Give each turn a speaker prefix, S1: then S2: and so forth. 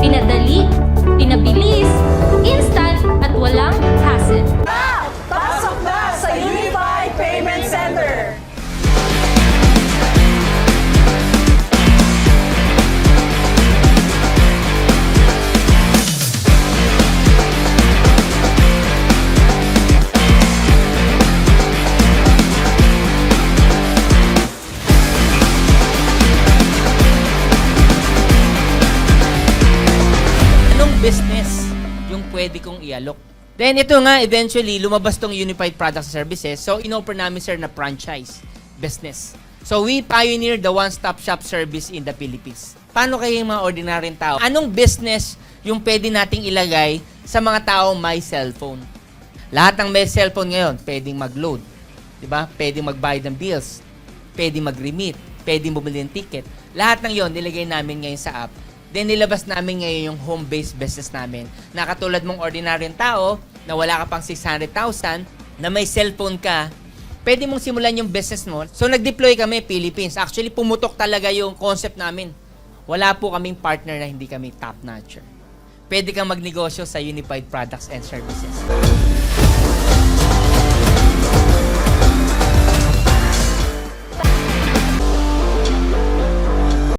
S1: Pinadali, pinabilis, instant at walang hassle.
S2: Pasok na sa Unified Payment Center!
S3: Anong business yung pwede kong i-alok? Then ito nga, eventually, lumabas tong Unified Products and Services. So, in-offer namin, sir, na franchise business. So, we pioneered the one-stop shop service in the Philippines. Paano kayo yung mga ordinaryong tao? Anong business yung pwede nating ilagay sa mga taong may cellphone? Lahat ng may cellphone ngayon, pwedeng mag-load. Diba? Pwedeng magbayad ng bills. Pwedeng mag-remit. Pwedeng bumili ng ticket. Lahat ng yon nilagay namin ngayon sa app. Then nilabas namin ngayon yung home-based business namin. Na katulad mong ordinaryong tao, na wala ka pang 600,000, na may cellphone ka, pwede mong simulan yung business mo. So nag-deploy kami Philippines. Actually, pumutok talaga yung concept namin. Wala po kaming partner na hindi kami top-notcher. Pwede kang magnegosyo sa Unified Products and Services.